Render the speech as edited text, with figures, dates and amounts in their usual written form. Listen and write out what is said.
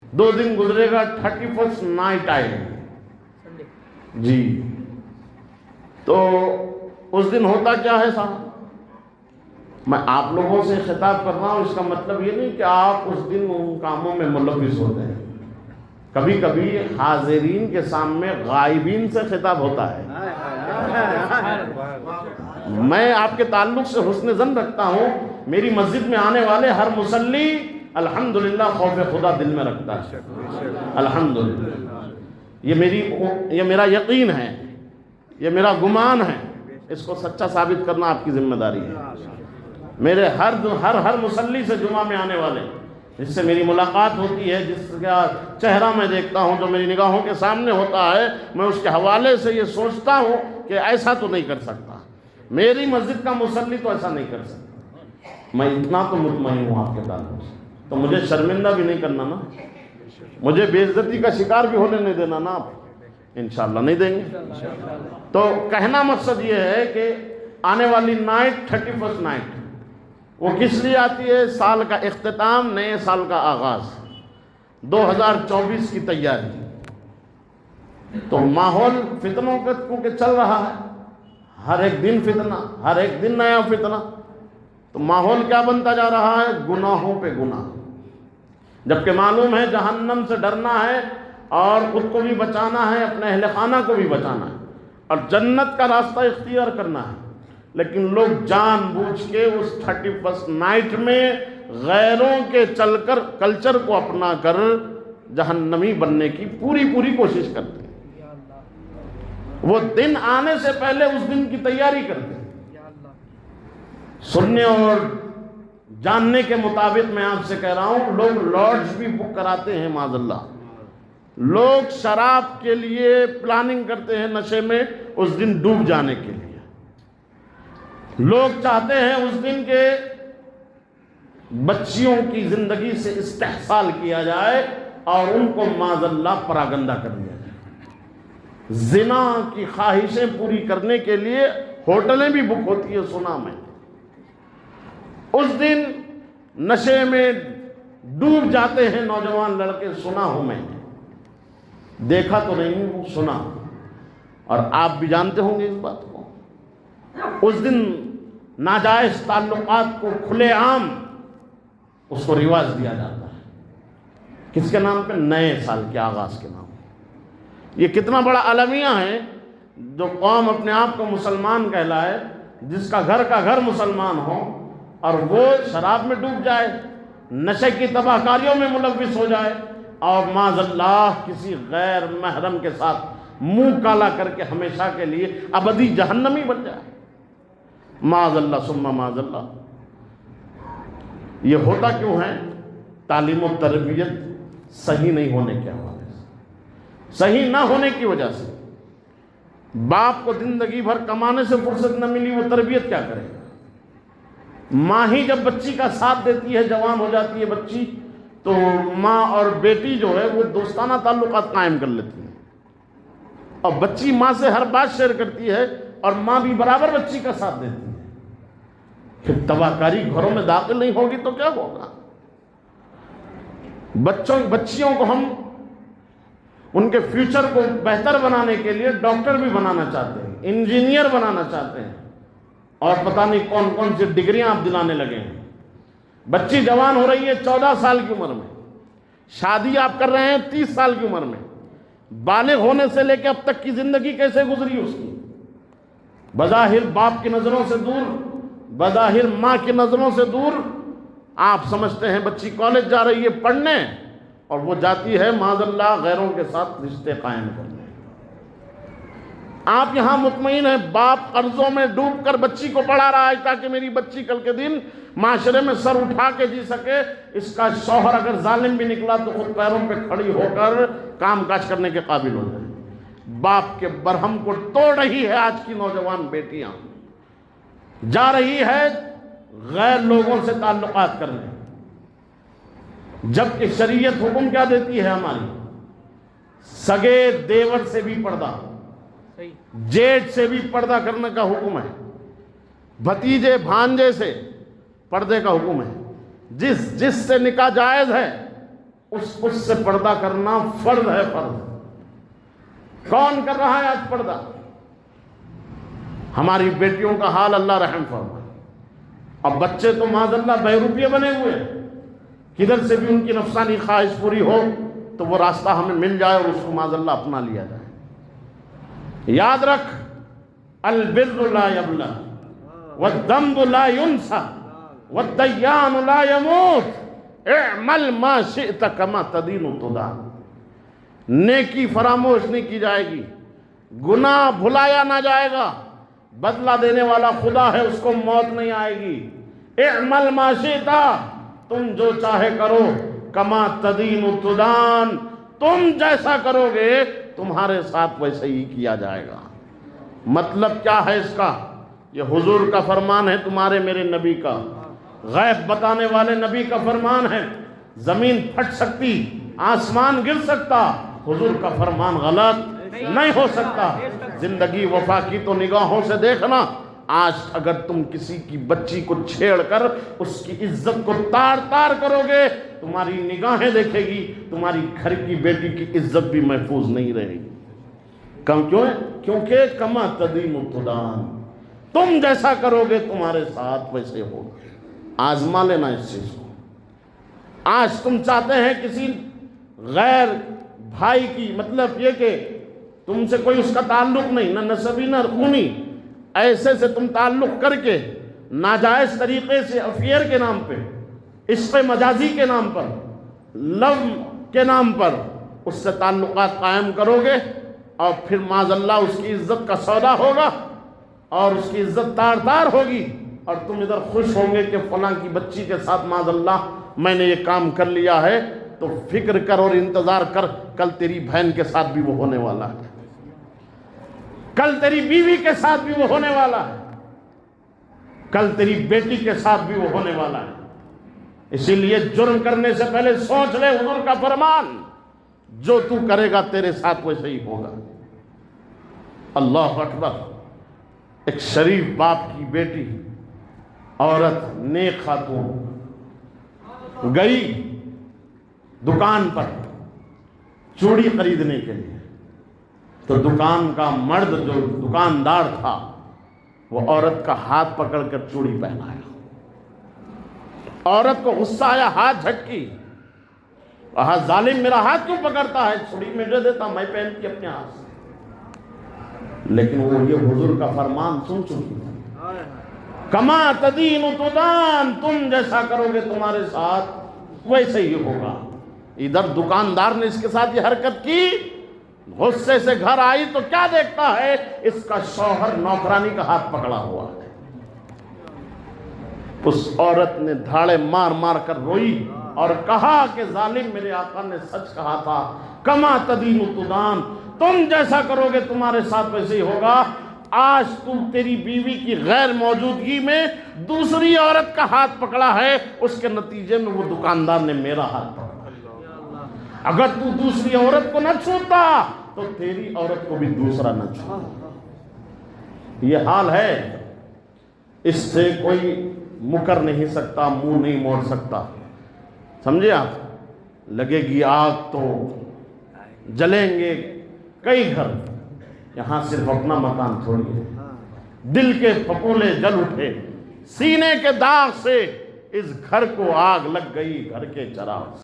2 دن گزرے گا 31 نائٹ آئے گی جی، تو اس دن ہوتا کیا ہے صاحب؟ میں آپ لوگوں سے خطاب کر رہا ہوں، اس کا مطلب یہ نہیں کہ آپ اس دن ان کاموں میں ملوث ہوتے ہیں. کبھی کبھی حاضرین کے سامنے غائبین سے خطاب ہوتا ہے. میں آپ کے تعلق سے حسن ظن رکھتا ہوں. میری مسجد میں آنے والے ہر مصلی الحمدللہ خوف خدا دل میں رکھتا ہے. الحمدللہ، یہ میرا یقین ہے، یہ میرا گمان ہے. اس کو سچا ثابت کرنا آپ کی ذمہ داری ہے. میرے ہر مصلی سے جمعہ میں آنے والے جس سے میری ملاقات ہوتی ہے، جس کا چہرہ میں دیکھتا ہوں، جو میری نگاہوں کے سامنے ہوتا ہے، میں اس کے حوالے سے یہ سوچتا ہوں کہ ایسا تو نہیں کر سکتا، میری مسجد کا مصلی تو ایسا نہیں کر سکتا. میں اتنا تو مطمئن ہوں آپ کے تعلق سے، تو مجھے شرمندہ بھی نہیں کرنا نا، مجھے بے عزتی کا شکار بھی ہونے نہیں دینا نا. آپ انشاءاللہ نہیں دیں گے. تو کہنا مقصد یہ ہے کہ آنے والی نائٹ 31 نائٹ وہ کس لیے آتی ہے؟ سال کا اختتام، نئے سال کا آغاز، 2024 کی تیاری. تو ماحول فتنوں کا کیونکہ چل رہا ہے، ہر ایک دن فتنہ، ہر ایک دن نیا فتنہ. تو ماحول کیا بنتا جا رہا ہے؟ گناہوں پہ گناہ. جبکہ معلوم ہے جہنم سے ڈرنا ہے اور خود کو بھی بچانا ہے، اپنے اہل خانہ کو بھی بچانا ہے، اور جنت کا راستہ اختیار کرنا ہے. لیکن لوگ جان بوجھ کے اس 31 نائٹ میں غیروں کے کلچر کو اپنا کر جہنمی بننے کی پوری کوشش کرتے ہیں. وہ دن آنے سے پہلے اس دن کی تیاری کرتے ہیں. سننے اور جاننے کے مطابق میں آپ سے کہہ رہا ہوں، لوگ لاڈج بھی بک کراتے ہیں معاذ اللہ. لوگ شراب کے لیے پلاننگ کرتے ہیں نشے میں اس دن ڈوب جانے کے لیے. لوگ چاہتے ہیں اس دن کے بچیوں کی زندگی سے استحصال کیا جائے اور ان کو معاذ اللہ پراگندہ کر دیا جائے. زنا کی خواہشیں پوری کرنے کے لیے ہوٹلیں بھی بک ہوتی ہے سنا میں. اس دن نشے میں ڈوب جاتے ہیں نوجوان لڑکے، سنا ہوں میں، دیکھا تو نہیں ہوں، سنا. اور آپ بھی جانتے ہوں گے اس بات کو. اس دن ناجائز تعلقات کو کھلے عام اس کو رواج دیا جاتا ہے. کس کے نام پہ؟ نئے سال کے آغاز کے نام. یہ کتنا بڑا المیہ ہے. جو قوم اپنے آپ کو مسلمان کہلائے، جس کا گھر مسلمان ہو، اور وہ شراب میں ڈوب جائے، نشے کی تباہ کاریوں میں ملوث ہو جائے، اور معاذ اللہ کسی غیر محرم کے ساتھ منہ کالا کر کے ہمیشہ کے لیے ابدی جہنمی بن جائے. معاذ اللہ ثم معاذ اللہ. یہ ہوتا کیوں ہے؟ تعلیم و تربیت صحیح نہیں ہونے کے حوالے سے، صحیح نہ ہونے کی وجہ سے. باپ کو زندگی بھر کمانے سے فرصت نہ ملی، وہ تربیت کیا کرے؟ ماں ہی جب بچی کا ساتھ دیتی ہے، جوان ہو جاتی ہے بچی، تو ماں اور بیٹی جو ہے وہ دوستانہ تعلقات قائم کر لیتی ہے، اور بچی ماں سے ہر بات شیئر کرتی ہے، اور ماں بھی برابر بچی کا ساتھ دیتی ہے. پھر تباہ کاری گھروں میں داخل نہیں ہوگی تو کیا ہوگا؟ بچیوں کو ہم ان کے فیوچر کو بہتر بنانے کے لیے ڈاکٹر بھی بنانا چاہتے ہیں، انجینئر بنانا چاہتے ہیں، اور پتہ نہیں کون کون سی ڈگریاں آپ دلانے لگے ہیں. بچی جوان ہو رہی ہے 14 سال کی عمر میں، شادی آپ کر رہے ہیں 30 سال کی عمر میں. بالغ ہونے سے لے کے اب تک کی زندگی کیسے گزری اس کی؟ بظاہر باپ کی نظروں سے دور، بظاہر ماں کی نظروں سے دور. آپ سمجھتے ہیں بچی کالج جا رہی ہے پڑھنے، اور وہ جاتی ہے معاذ اللہ غیروں کے ساتھ رشتے قائم کرنے. آپ یہاں مطمئن ہیں باپ قرضوں میں ڈوب کر بچی کو پڑھا رہا ہے تاکہ میری بچی کل کے دن معاشرے میں سر اٹھا کے جی سکے. اس کا شوہر اگر ظالم بھی نکلا تو خود پیروں پہ کھڑی ہو کر کام کاج کرنے کے قابل ہو جائے. باپ کے برہم کو توڑ رہی ہے آج کی نوجوان بیٹیاں، جا رہی ہے غیر لوگوں سے تعلقات کرنے، جبکہ شریعت حکم کیا دیتی ہے ہماری؟ سگے دیور سے بھی پردہ، جیٹ سے بھی پردہ کرنے کا حکم ہے، بھتیجے بھانجے سے پردے کا حکم ہے. جس سے نکاح جائز ہے اس سے پردہ کرنا فرض ہے، فرض۔ کون کر رہا ہے آج پردہ؟ ہماری بیٹیوں کا حال اللہ رحم فرمائے۔ اب بچے تو معاذ اللہ بہروپیے بنے ہوئے ہیں، کدھر سے بھی ان کی نفسانی خواہش پوری ہو تو وہ راستہ ہمیں مل جائے اور اس کو معاذ اللہ اپنا لیا جائے۔ یاد رکھ، البر لا یبلی والذنب لا ینسى والدیان لا یموت اعمل ما شئت کما تدین تدان۔ نیکی فراموش نہیں کی جائے گی، گناہ بھلایا نہ جائے گا، بدلہ دینے والا خدا ہے، اس کو موت نہیں آئے گی۔ اعمل ما شئت، تم جو چاہے کرو، کما تدین تدان، تم جیسا کرو گے تمہارے ساتھ ویسے ہی کیا جائے گا۔ مطلب کیا ہے اس کا؟ یہ حضور کا فرمان ہے، تمہارے میرے نبی کا، غیب بتانے والے نبی کا فرمان ہے۔ زمین پھٹ سکتی، آسمان گر سکتا، حضور کا فرمان غلط نہیں ہو سکتا۔ زندگی وفا کی تو نگاہوں سے دیکھنا۔ آج اگر تم کسی کی بچی کو چھیڑ کر اس کی عزت کو تار تار کرو گے، تمہاری نگاہیں دیکھے گی، تمہاری گھر کی بیٹی کی عزت بھی محفوظ نہیں رہے گی۔ کیونکہ کما تدین تدان، تم جیسا کرو گے تمہارے ساتھ ویسے ہوگا۔ آزما لینا اس چیز کو۔ آج تم چاہتے ہیں کسی غیر بھائی کی، مطلب یہ کہ تم سے کوئی اس کا تعلق نہیں، نہ نسبی نہ خونی، ایسے سے تم تعلق کر کے ناجائز طریقے سے افیئر کے نام پہ، عشق مجازی کے نام پر، لو کے نام پر اس سے تعلقات قائم کرو گے، اور پھر معاذ اللہ اس کی عزت کا سودا ہوگا اور اس کی عزت تار تار ہوگی، اور تم ادھر خوش ہوں گے کہ فلاں کی بچی کے ساتھ معاذ اللہ میں نے یہ کام کر لیا ہے۔ تو فکر کر اور انتظار کر، کل تیری بہن کے ساتھ بھی وہ ہونے والا ہے، کل تیری بیوی کے ساتھ بھی وہ ہونے والا ہے، کل تیری بیٹی کے ساتھ بھی وہ ہونے والا ہے۔ اسی لیے جرم کرنے سے پہلے سوچ لے، حضور کا فرمان، جو تو کرے گا تیرے ساتھ ویسے ہی ہوگا۔ اللہ اکبر۔ ایک شریف باپ کی بیٹی، عورت، نیک خاتون گئی دکان پر چوڑی خریدنے کے لیے، تو دکان کا مرد جو دکاندار تھا وہ عورت کا ہاتھ پکڑ کر چوڑی پہنایا۔ عورت کو غصہ آیا، ہاتھ جھٹکی، کہا ظالم میرا ہاتھ کیوں پکڑتا ہے، چوڑی مجھے دیتا، میں پہنتی اپنے ہاتھ سے۔ لیکن وہ یہ حضور کا فرمان سن چکی تھی، کما تدین تدان، تم جیسا کرو گے تمہارے ساتھ ویسے ہی ہوگا۔ ادھر دکاندار نے اس کے ساتھ یہ حرکت کی، غصے سے گھر آئی تو کیا دیکھتا ہے، اس کا شوہر نوکرانی کا ہاتھ پکڑا ہوا ہے۔ اس عورت نے دھاڑے مار مار کر روئی اور کہا کہ ظالم میرے آقا نے سچ کہا تھا، کما تدین تدان، تم جیسا کرو گے تمہارے ساتھ ویسے ہی ہوگا۔ آج تم تیری بیوی کی غیر موجودگی میں دوسری عورت کا ہاتھ پکڑا ہے، اس کے نتیجے میں وہ دکاندار نے میرا ہاتھ پکڑا۔ اگر تو دوسری عورت کو نہ چھوتا تو تیری عورت کو بھی دوسرا نہ چھوتا۔ یہ حال ہے، اس سے کوئی مکر نہیں سکتا، منہ نہیں موڑ سکتا۔ سمجھے آپ؟ لگے گی آگ تو جلیں گے کئی گھر، یہاں صرف اپنا مکان تھوڑی ہے۔ دل کے پھپھولے جل اٹھے، سینے کے داغ سے اس گھر کو آگ لگ گئی، گھر کے چراغ سے۔